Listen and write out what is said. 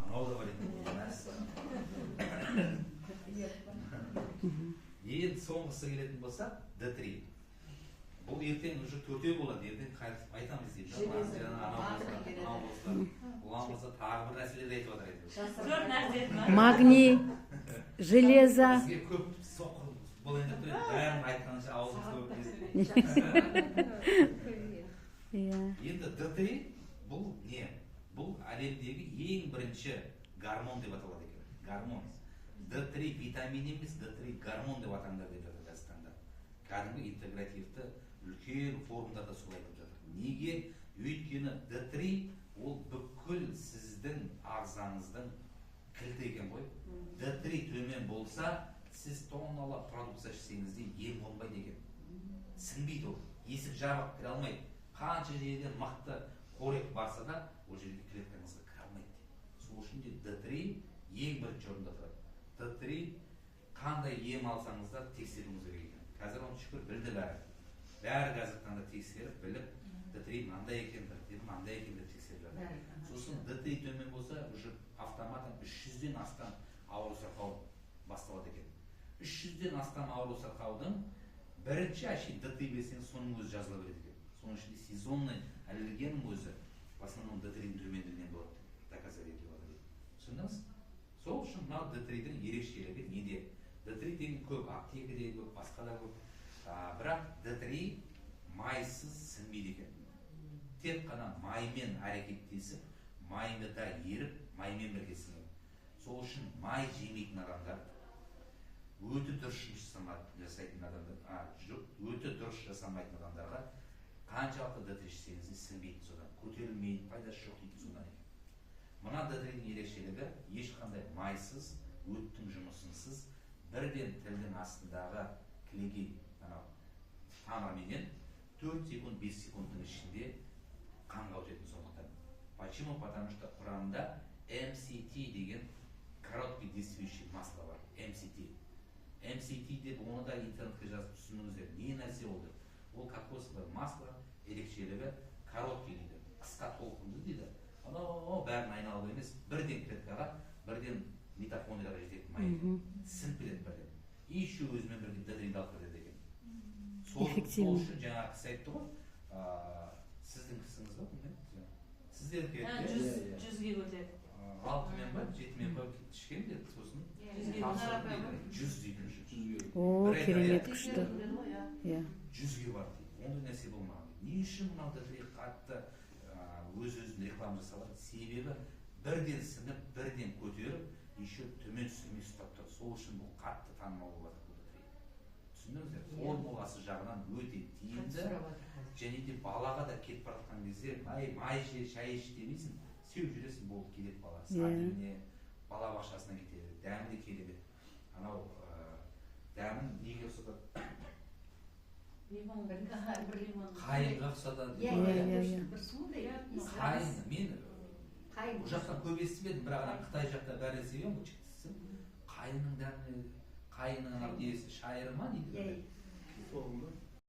мынау да бар екен емес. Енді соңғысы келетін болса D3. Бұл ертең уже төртеу болады, ертең айтамыз дейді. Анау болса, бұлан болса тағы бір нәрселерді айтып жатыр. Магний, железо. Бізге көп соқыр бұл енді бәрін айтқанша аузымыз көп. Енді D3 бұл не? Бұл әлемдегі ең бірінші гормон деп аталады екен. Гормон. D3 витамин емес, D3 гормон деп атаңдар деп жатыр Қазақстанда. Кәдімгі интегративті үлкен форумдарда солай айтып жатыр. Неге? Өйткені D3 ол бүкіл сіздің ағзаңыздың кілті екен ғой. D3 төмен болса, сіз тонналы продукция ішсеңіз де ем болмайды екен. Сіңбейді ол. Есік жабық кіре алмайды. Қанша жерде мықты қорек барса да, ол жерге клеткаңызға кіре алмайды. Сол үшін де D3 ең бірінші орында тұрады. D3 қандай ем алсаңыздар тексеруіңіз керек екен. Қазір оны шүкір білді бәрі. Бәрі қазіргі таңда тексеріп, біліп, D3 мынандай екен, D3 мынандай екен деп тексеріп жатыр. Сосын D3 төмен болса, уже автоматтан 300-ден астам ауру сырқау басталады екен. 300-ден астам ауру сырқаудың бірінші әшейін D3 берсеңіз, соның өзі жазыла береді екен. Соның ішінде сезонный аллергеннің өзі в основном D3-дің төмендігінен болады, доказать етіледі дейді. Түсіндіңіз? Сол үшін мынау D3-дің ерекшелігі неде? D3 деген көп, аптекеде көп, басқа да көп. Бірақ D3 майсыз сіңбейді екен. Тек қана маймен әрекеттесіп, майны да еріп, маймен бірге сіңеді. Сол үшін май жемейтін адамдар, өте дұрыс жасайтын адамдар, өте дұрыс жасамайтын адамдарға қаншалықты D3 ішсеңіз де сіңбейді содан, көтерілмейді, пайдасы жоқ дейді содан екен. Мына D3-дің ерекшелігі ешқандай майсыз, өттің жұмысынсыз, бірден тілдің астындағы кілегей тамырменен 4 секунд, 5 секундтың ішінде қанға өтетін сондықтан. Почему? Потому что құрамында MCT деген короткий действующий масло бар. MCT. MCT деп оны да интернетке жазып түсініңіздер. Не нәрсе болды? Ол кокосовое масло ерекшелігі короткий дейді. Қысқа толқынды дейді. Анау бәрін айналып емес, бірден клеткаға, бірден митохондрияға жететін май. Сіңіп кетеді бірден. И еще өзімен бірге D3-ді алып кетеді екен. Сол үшін жаңағы кісі айтты ғой, сіздің кісіңіз ба? Сіздерге 100-ге көтерді. 6-мен ба, 7-мен ба ішкен деді, сосын 100 дейді. О, керемет күшті. 100-ге бар дейді. Ондай нәрсе болмаған. Не үшін мынау D3 қатты өз-өзін реклама жасалады? Себебі бірден сіңіп, бірден көтеріп, еще төмен түсірмей ұстап тұр. Сол үшін бұл қатты танымал болады. Түсіндіңіздер? Формуласы жағынан өте тиімді, және де балаға да кетіп бара жатқан кезде май же, шай іш демейсің, сеуіп жүресің, болды келеді бала. Садигіне, бала бақшасына кетеді, дәмі де келеді. Анау дәмін неге ұқсатады? Қайынға ұқсатады. Қайын, мен бұл жақтан көп естімедім, бірақ Қытай жақта бәрі себем, қайынның дәмі, қайынның шайыры ма дейді?